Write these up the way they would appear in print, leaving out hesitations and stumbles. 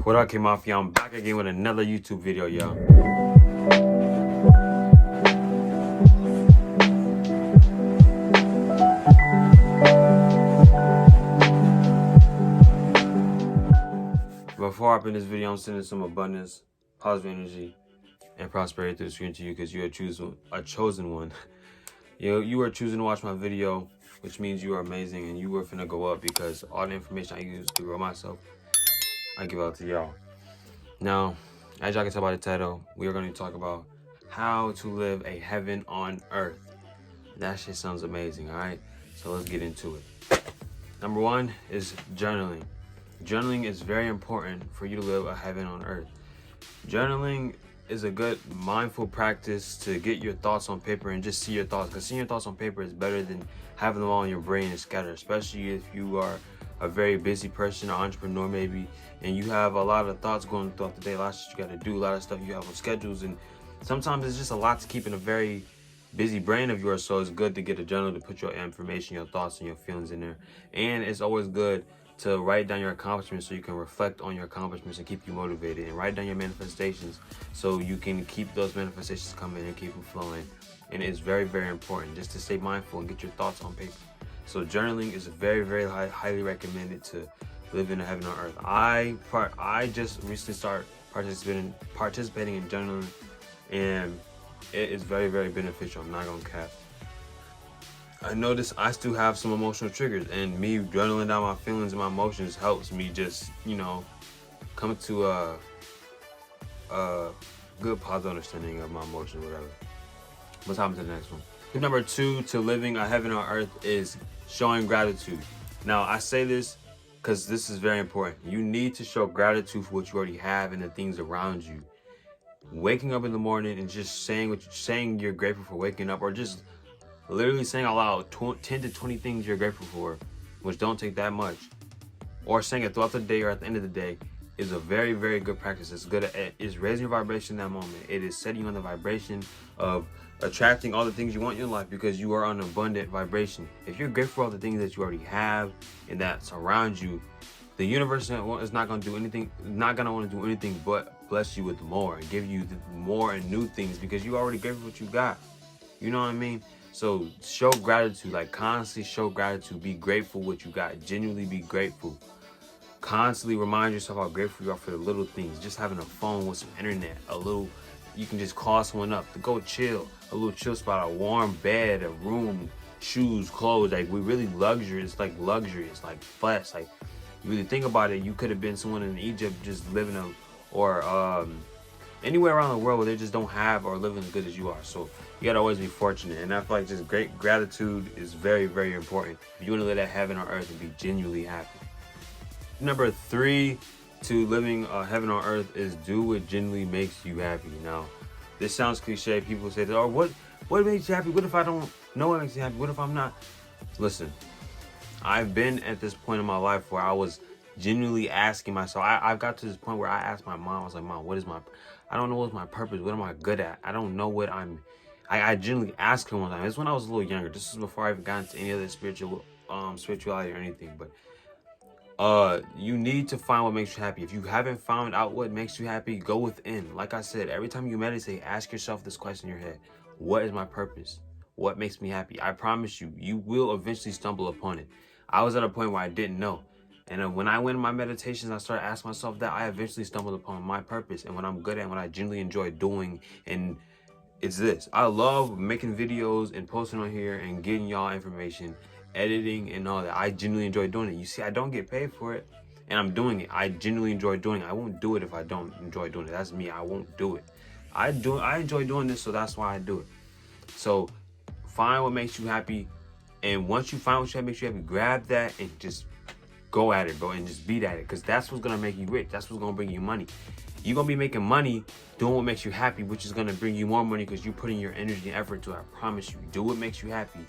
What up, Mafia? I'm back again with another YouTube video, y'all. Before I open this video, I'm sending some abundance, positive energy, and prosperity through the screen to you because you are a chosen one. You are choosing to watch my video, which means you are amazing and you are finna go up because all the information I use to grow myself, I give out to y'all. Now, as y'all can tell by the title, we are going to talk about how to live a heaven on earth. That shit sounds amazing, all right? So let's get into it. Number one is journaling. Journaling is very important for you to live a heaven on earth. Journaling is a good mindful practice to get your thoughts on paper and just see your thoughts. Because seeing your thoughts on paper is better than having them all in your brain and scattered, especially if you are a very busy person or entrepreneur maybe, and you have a lot of thoughts going throughout the day, a lot of shit you got to do, a lot of stuff you have on schedules, and sometimes it's just a lot to keep in a very busy brain of yours. So it's good to get a journal to put your information, your thoughts, and your feelings in there. And it's always good to write down your accomplishments so you can reflect on your accomplishments and keep you motivated, and write down your manifestations so you can keep those manifestations coming and keep them flowing. And it's very, very important just to stay mindful and get your thoughts on paper. So journaling is very, very highly recommended to live in a heaven on earth. I just recently started participating in journaling, and it is very, very beneficial. I'm not gonna cap. I notice I still have some emotional triggers, and me journaling down my feelings and my emotions helps me just, come to a good positive understanding of my emotions, whatever. Let's hop into the next one. Tip number two to living a heaven on earth is showing gratitude. Now, I say this because this is very important. You need to show gratitude for what you already have and the things around you. Waking up in the morning and just saying you're grateful for waking up, or just literally saying out loud 10 to 20 things you're grateful for, which don't take that much, or saying it throughout the day or at the end of the day, is a very, very good practice. It's raising your vibration in that moment. It is setting you on the vibration of attracting all the things you want in your life because you are on an abundant vibration. If you're grateful for all the things that you already have and that surround you, the universe is not going to do anything, not going to want to do anything but bless you with more and give you more and new things because you already grateful for what you got. You know what I mean? So show gratitude, like constantly show gratitude. Be grateful what you got. Genuinely be grateful. Constantly remind yourself how grateful you are for the little things. Just having a phone with some internet, you can just call someone up to go chill, a little chill spot, a warm bed, a room, shoes, clothes. Like, we really luxury. It's like luxury. It's like flesh. Like, you really think about it, you could have been someone in Egypt just living anywhere around the world where they just don't have or living as good as you are. So you gotta always be fortunate. And I feel like just great gratitude is very, very important if you want to live that heaven on earth and be genuinely happy. Number three to living a heaven on earth is do what genuinely makes you happy. Now, this sounds cliche. People say, "Oh, what makes you happy? What if I don't know what makes you happy? What if I'm not?" Listen, I've been at this point in my life where I was genuinely asking myself. I've got to this point where I asked my mom. I was like, "Mom, I don't know what's my purpose. What am I good at? I don't know what I genuinely asked her one time. This is when I was a little younger. This is before I even got into any other spirituality or anything. But you need to find what makes you happy. If you haven't found out what makes you happy, go within. Like I said, every time you meditate, ask yourself this question in your head: what is my purpose? What makes me happy? I promise you, you will eventually stumble upon it. I was at a point where I didn't know. And when I went in my meditations, I started asking myself that. I eventually stumbled upon my purpose and what I'm good at, what I genuinely enjoy doing. And it's this. I love making videos and posting on here and getting y'all information, editing and all that. I genuinely enjoy doing it. You see, I don't get paid for it, and I'm doing it. I genuinely enjoy doing it. I won't do it if I don't enjoy doing it. That's me. I won't do it. I enjoy doing this, so that's why I do it. So find what makes you happy, and once you find what makes you happy, grab that and just go at it, bro, and just beat at it, because that's what's gonna make you rich. That's what's gonna bring you money. You're gonna be making money doing what makes you happy, which is gonna bring you more money because you're putting your energy and effort to it. I promise you. Do what makes you happy.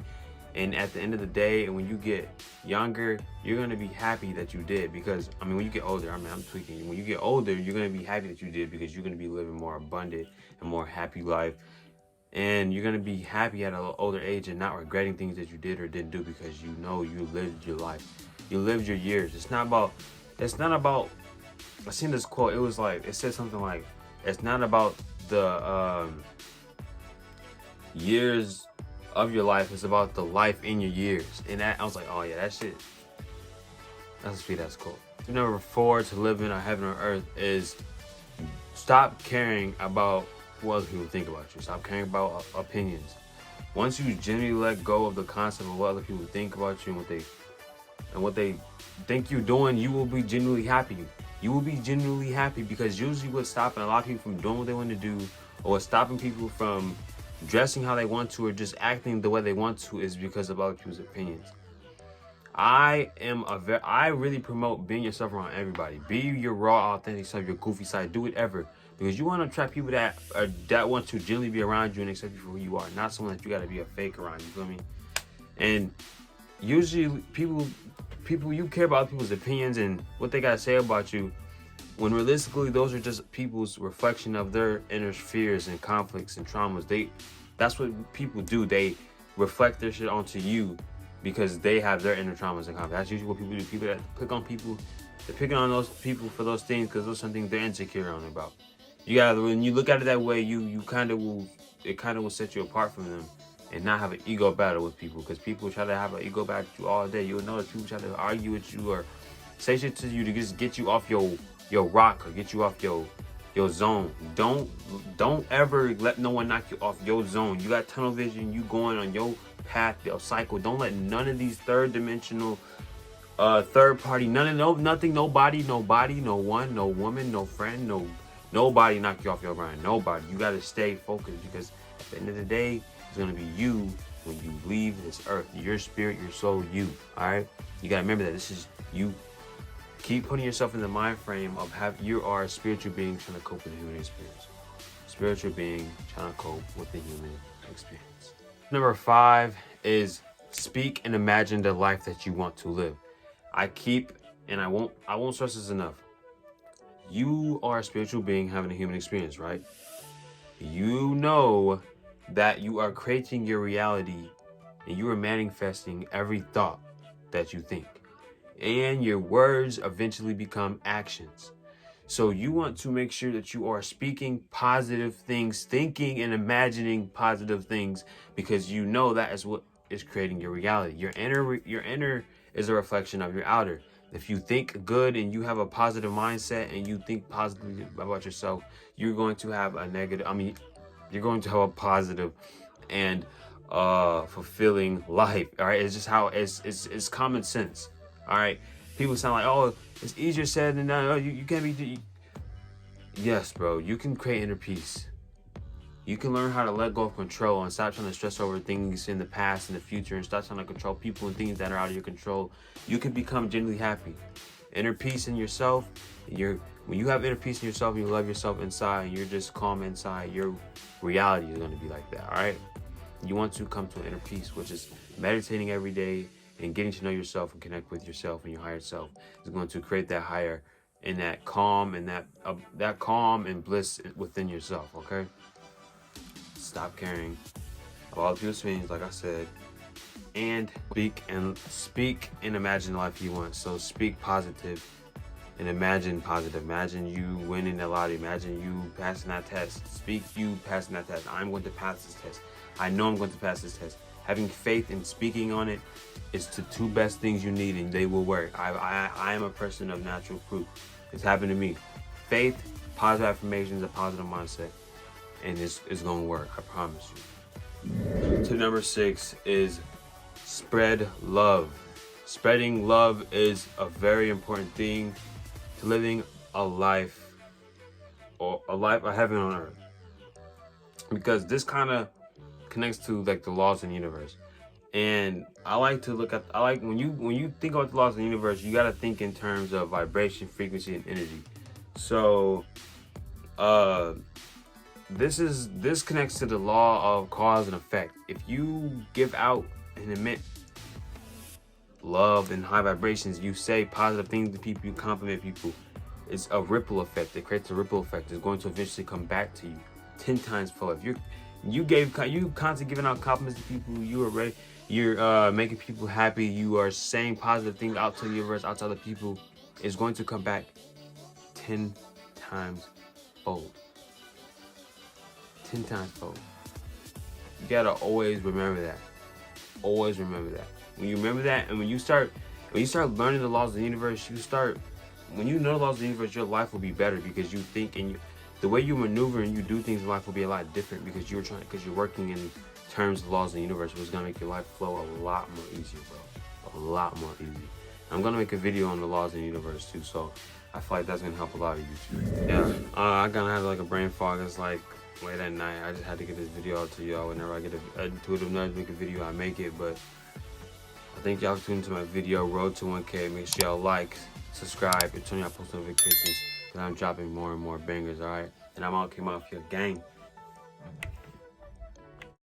And at the end of the day, and when you get younger, you're gonna be happy that you did, because when you get older, I'm tweaking. When you get older, you're gonna be happy that you did, because you're gonna be living more abundant and more happy life. And you're gonna be happy at an older age and not regretting things that you did or didn't do, because you know you lived your life. You lived your years. It's not about I seen this quote. It said something like, "It's not about the years of your life. It's about the life in your years." And I was like, "Oh yeah, that shit. That's a sweet ass quote." Number 4 to live in a heaven on earth is stop caring about what other people think about you. Stop caring about opinions. Once you genuinely let go of the concept of what other people think about you and what they think you're doing, you will be genuinely happy. You will be genuinely happy, because usually what's stopping a lot of people from doing what they want to do, or what's stopping people from dressing how they want to, or just acting the way they want to, is because of other people's opinions. I really promote being yourself around everybody. Be your raw, authentic self, your goofy side. Do whatever, because you want to attract people that want to genuinely be around you and accept you for who you are, not someone that you got to be a fake around. You feel me? And usually people you care about people's opinions and what they got to say about you, when realistically those are just people's reflection of their inner fears and conflicts and traumas. That's what people do. They reflect their shit onto you, because they have their inner traumas and conflicts. That's usually what people do. People that pick on people, they're picking on those people for those things because those are something they're insecure on about. When you look at it that way, it kind of will set you apart from them, and not have an ego battle with people, because people try to have an ego battle with you all day. You'll notice people try to argue with you or say shit to you to just get you off your rock, or get you off your zone. Don't ever let no one knock you off your zone. You got tunnel vision. You going on your path, your cycle. Don't let none of these third dimensional, third party, nothing, nobody, no one, no woman, no friend, nobody knock you off your grind. Nobody. You got to stay focused, because at the end of the day, it's going to be you when you leave this earth. Your spirit, your soul, you. All right? You got to remember that this is you. Keep putting yourself in the mind frame of you are a spiritual being trying to cope with the human experience. Spiritual being trying to cope with the human experience. Number 5 is speak and imagine the life that you want to live. I won't stress this enough. You are a spiritual being having a human experience, right? You know that you are creating your reality, and you are manifesting every thought that you think. And your words eventually become actions. So you want to make sure that you are speaking positive things, thinking and imagining positive things, because you know that is what is creating your reality. Your inner is a reflection of your outer. If you think good and you have a positive mindset and you think positively about yourself, you're going to have you're going to have a positive and fulfilling life. All right, it's just how it's common sense. All right, people sound like, oh, it's easier said than done. Oh, you can't be. Yes, bro, you can create inner peace. You can learn how to let go of control and stop trying to stress over things in the past and the future, and stop trying to control people and things that are out of your control. You can become genuinely happy. Inner peace in yourself. When you have inner peace in yourself and you love yourself inside and you're just calm inside, your reality is going to be like that. All right. You want to come to inner peace, which is meditating every day and getting to know yourself and connect with yourself and your higher self is going to create that higher and that calm and that calm and bliss within yourself. Okay. Stop caring about other people's feelings, like I said, and speak and imagine the life you want. So speak positive and imagine positive. Imagine you winning the lottery. Imagine you passing that test. Speak you passing that test. I'm going to pass this test. I know I'm going to pass this test. Having faith and speaking on it is the 2 best things you need, and they will work. I am a person of natural proof. It's happened to me. Faith, positive affirmations, a positive mindset, and it's going to work. I promise you. Tip number 6 is spread love. Spreading love is a very important thing to living a life of heaven on earth, because this kind of connects to like the laws in the universe. And I like when you think about the laws of the universe, you got to think in terms of vibration, frequency, and energy. So this connects to the law of cause and effect. If you give out and emit love and high vibrations, you say positive things to people, you compliment people, it's a ripple effect. It creates a ripple effect. It's going to eventually come back to you 10 times full. If you constantly giving out compliments to people, you're making people happy, you are saying positive things out to the universe, out to other people, it's going to come back 10 times fold. 10 times fold. You gotta always remember that. Always remember that. When you remember that, and when you start learning the laws of the universe, when you know the laws of the universe, your life will be better because you think, and the way you maneuver and you do things in life will be a lot different because you're working in terms of the laws of the universe, which is gonna make your life flow a lot more easier, bro. A lot more easy. I'm gonna make a video on the laws of the universe too, so I feel like that's gonna help a lot of you too. Yeah, I'm gonna have like a brain fog. It's like late at night. I just had to get this video out to y'all. Whenever I get an intuitive nudge, make a video, I make it. But I thank y'all for tuning to my video. Road to 1K. Make sure y'all like, subscribe, and turn on y'all post notifications because I'm dropping more and more bangers. All right, and I'm Alchemist, your gang.